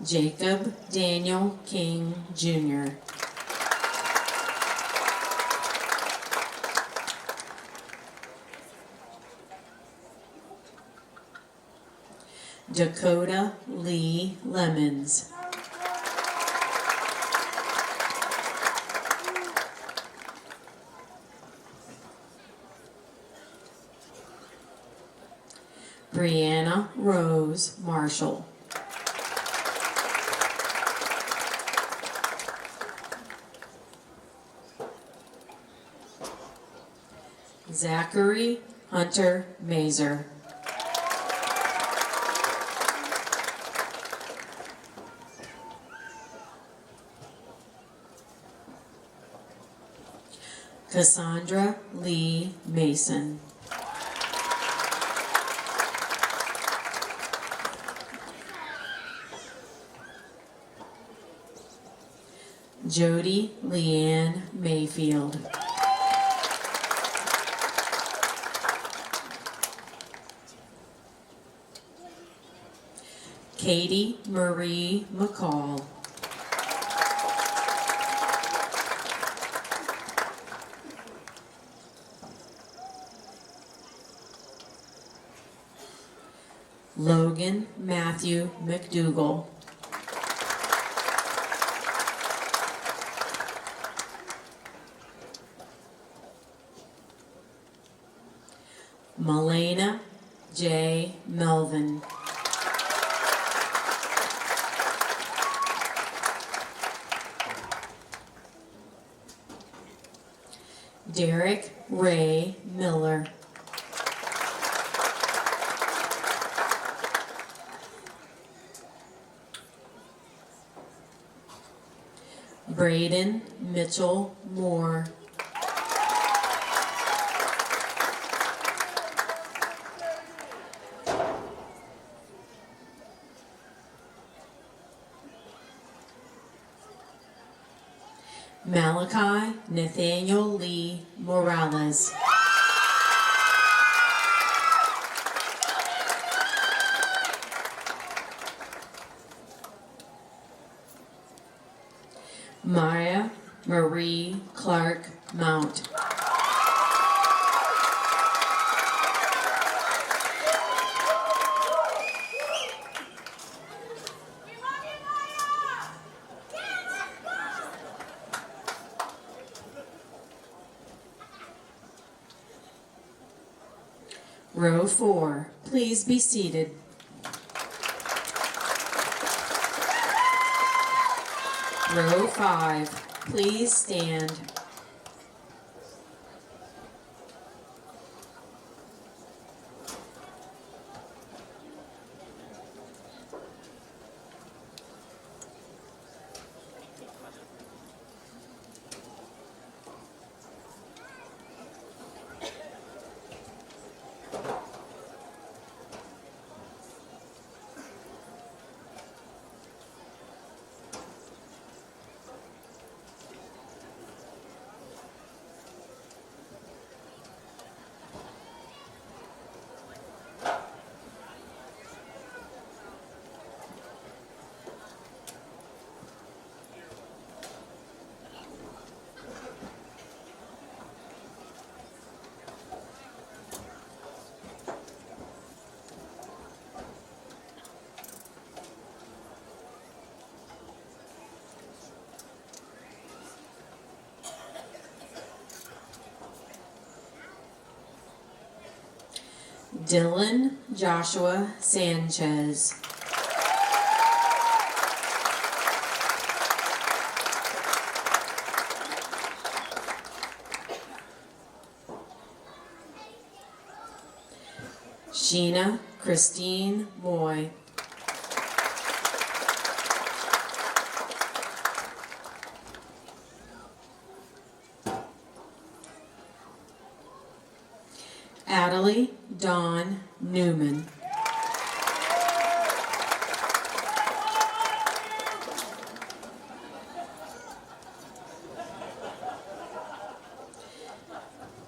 Jacob Daniel King Jr. Dakota Lee Lemons. Brianna Rose Marshall. Zachary Hunter Mazer. Cassandra Lee Mason. Jody Leanne Mayfield. Katie Marie McCall. Logan Matthew McDougall. Malena J. Melvin. Derek Ray Miller. Braden Mitchell Moore. Malachi Nathaniel Lee Morales. Maya Marie Clark Mount. Row 4, please be seated. Row 5, please stand. Dylan Joshua Sanchez. Sheena Christine Moy. Adelie Dawn Newman.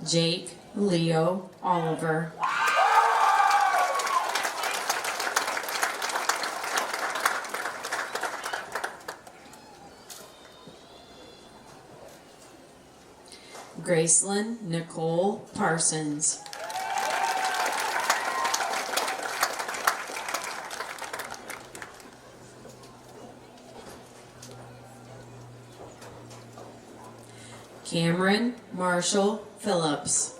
Jake Leo Oliver. Gracelyn Nicole Parsons. Cameron Marshall Phillips.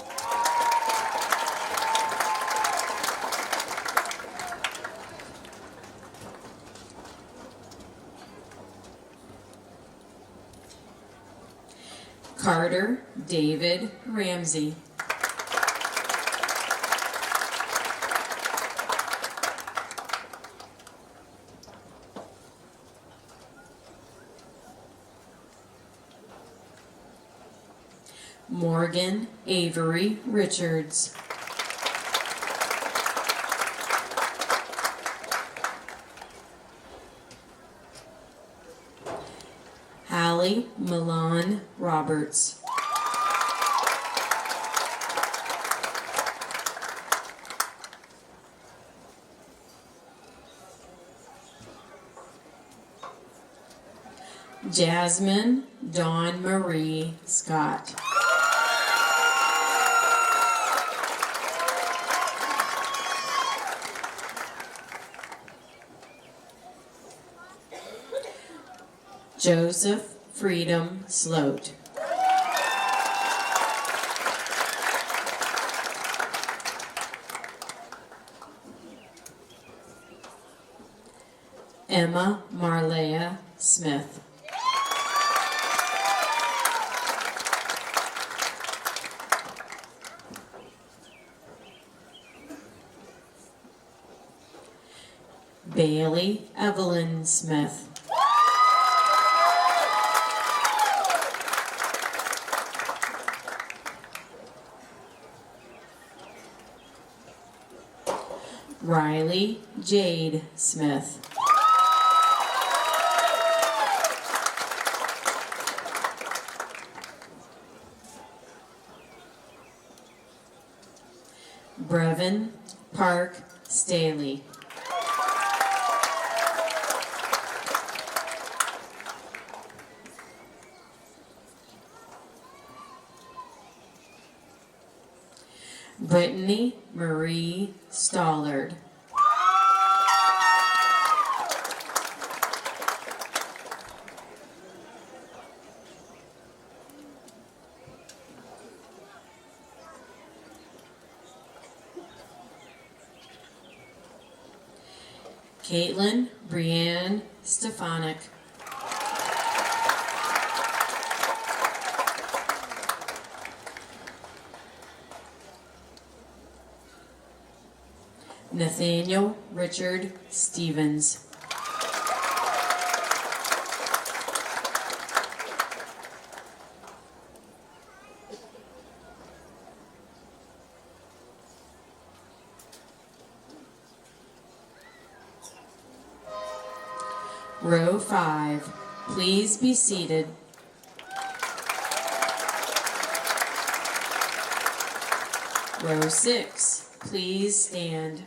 Carter David Ramsey. Morgan Avery Richards. Hallie Milan Roberts. Jasmine Dawn Marie Scott. Joseph Freedom Sloat. Emma Marlea Smith. Bailey Evelyn Smith. Riley Jade Smith. Brevin Park Staley. Brittany Marie Stollard. Caitlin Brianne Stefanik. Nathaniel Richard Stevens. Row 5, please be seated. Row 6, please stand.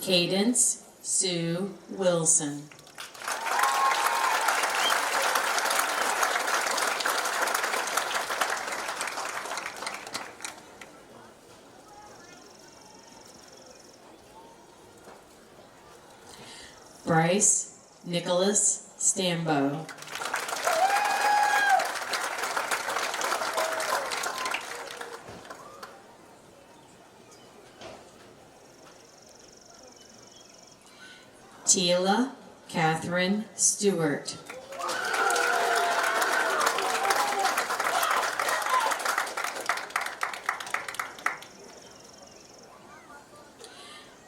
Cadence Sue Wilson. Bryce Nicholas Stambo. Tila Catherine Stewart.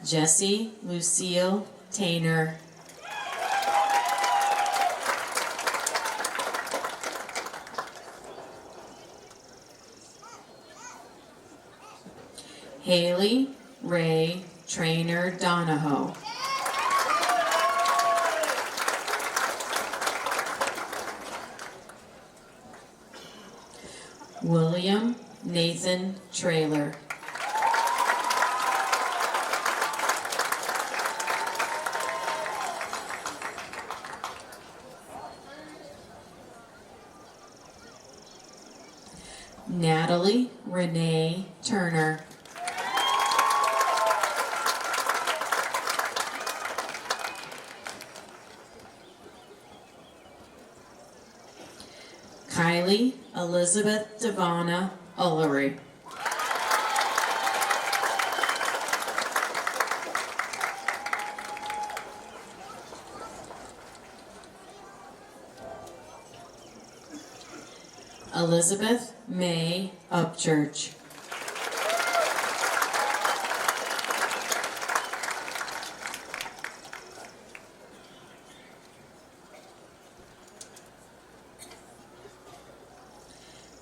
Jessie Lucille Tainer. Haley Ray Trainer Donahoe. William Nathan Traylor. Natalie Renee Turner. Kylie Elizabeth Devana Ullery. Elizabeth May Upchurch.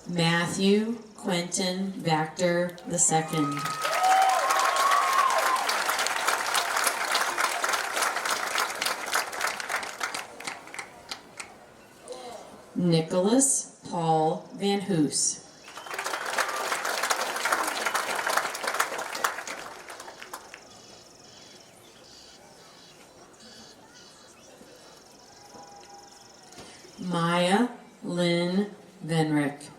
Matthew Quentin Vactor II. Nicholas Paul Van Hoos. Maya Lynn Venrick.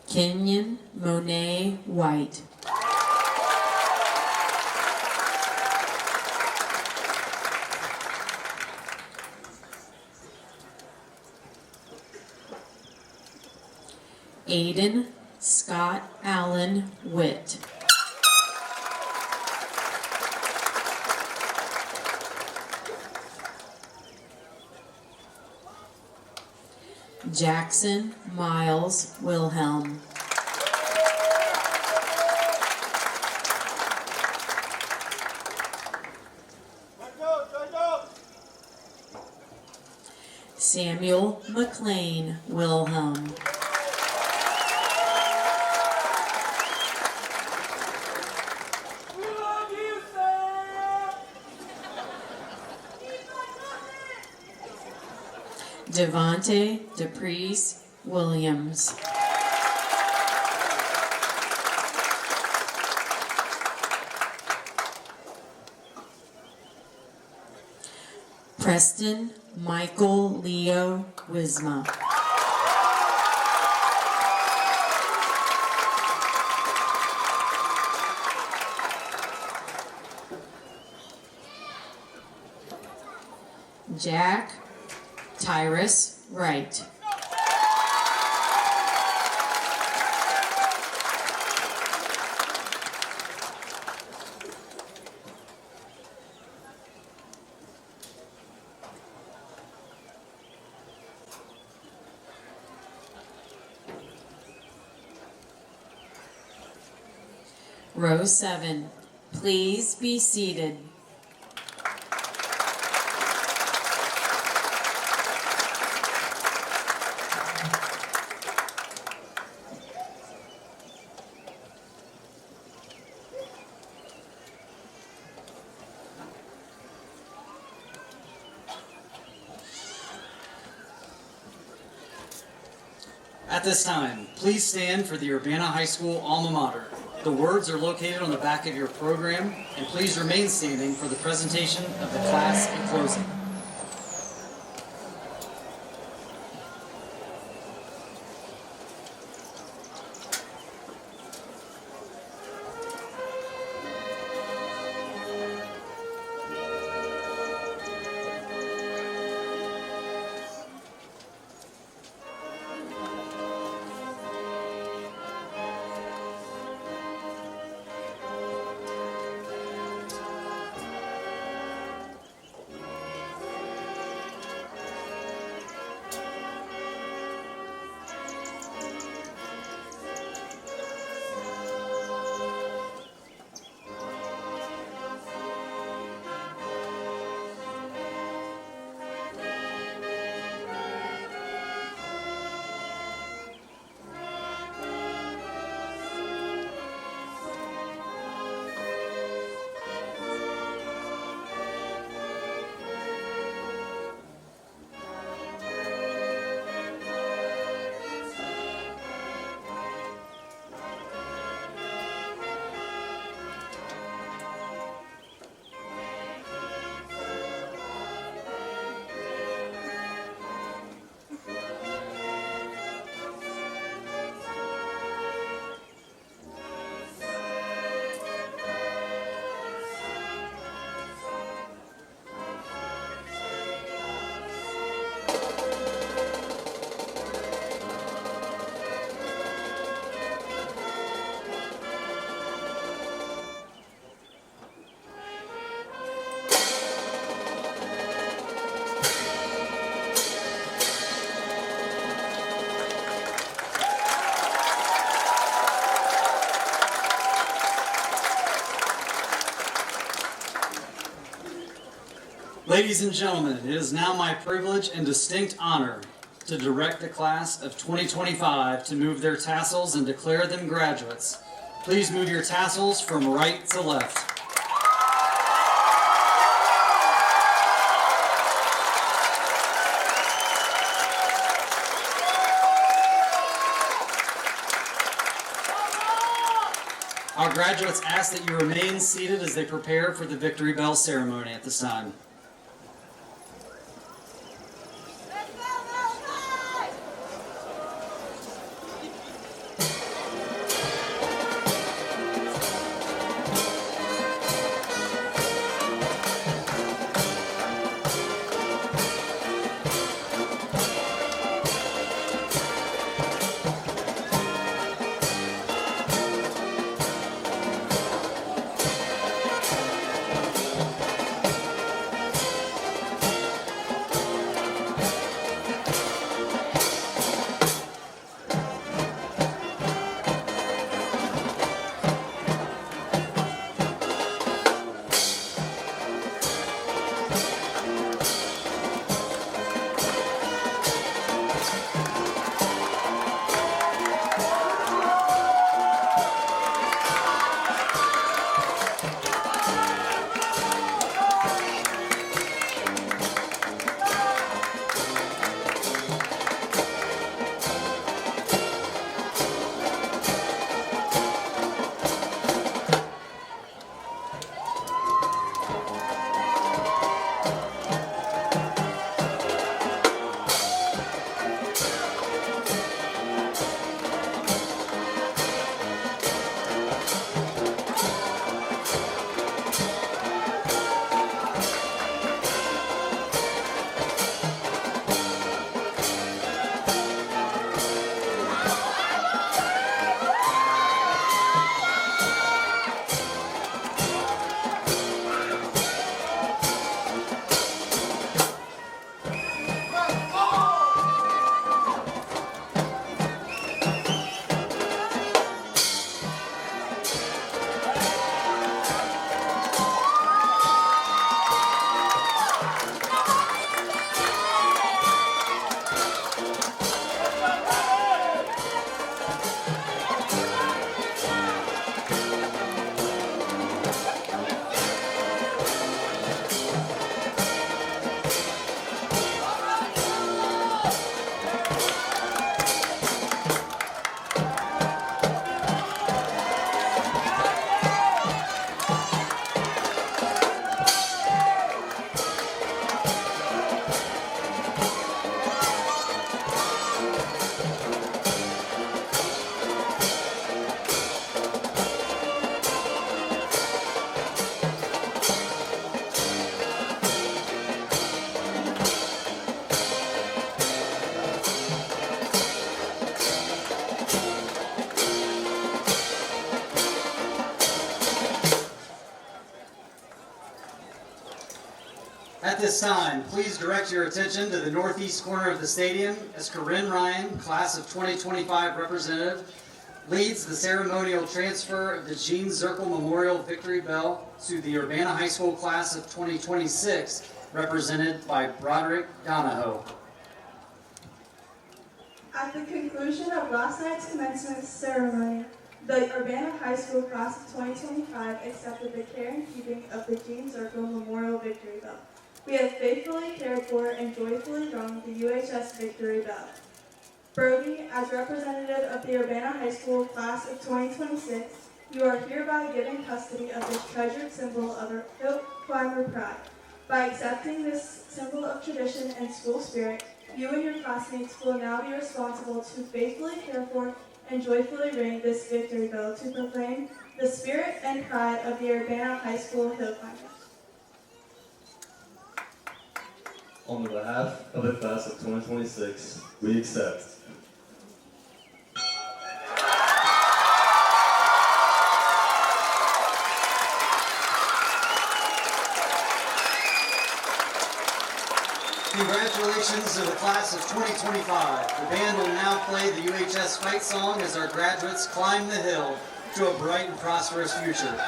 Kenyon Monet White. Aiden Scott Allen Witt. Jackson Miles Wilhelm. Samuel McLean Wilhelm. Devonte DePriest Williams. Preston Michael Leo Wisma. Jack Tyrus Wright. Row 7, please be seated. At this time, please stand for the Urbana High School alma mater. The words are located on the back of your program, and please remain standing for the presentation of the class in closing. Ladies and gentlemen, it is now my privilege and distinct honor to direct the class of 2025 to move their tassels and declare them graduates. Please move your tassels from right to left. Our graduates ask that you remain seated as they prepare for the Victory Bell ceremony at this time. At this time, please direct your attention to the northeast corner of the stadium as Corinne Ryan, class of 2025 representative, leads the ceremonial transfer of the Gene Zirkle Memorial Victory Bell to the Urbana High School class of 2026, represented by Broderick Donahoe. At the conclusion of last night's commencement ceremony, the Urbana High School class of 2025 accepted the care and keeping of the Gene Zirkle Memorial Victory Bell. We have faithfully cared for and joyfully rung the UHS Victory Bell. Brody, as representative of the Urbana High School class of 2026, you are hereby given custody of this treasured symbol of our hill climber pride. By accepting this symbol of tradition and school spirit, you and your classmates will now be responsible to faithfully care for and joyfully ring this victory bell to proclaim the spirit and pride of the Urbana High School hill climbers. On behalf of the class of 2026, we accept. Congratulations to the class of 2025. The band will now play the UHS fight song as our graduates climb the hill to a bright and prosperous future.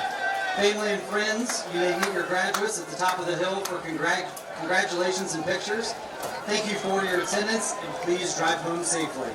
Family and friends, you may meet your graduates at the top of the hill for congratulations and pictures. Thank you for your attendance, and please drive home safely.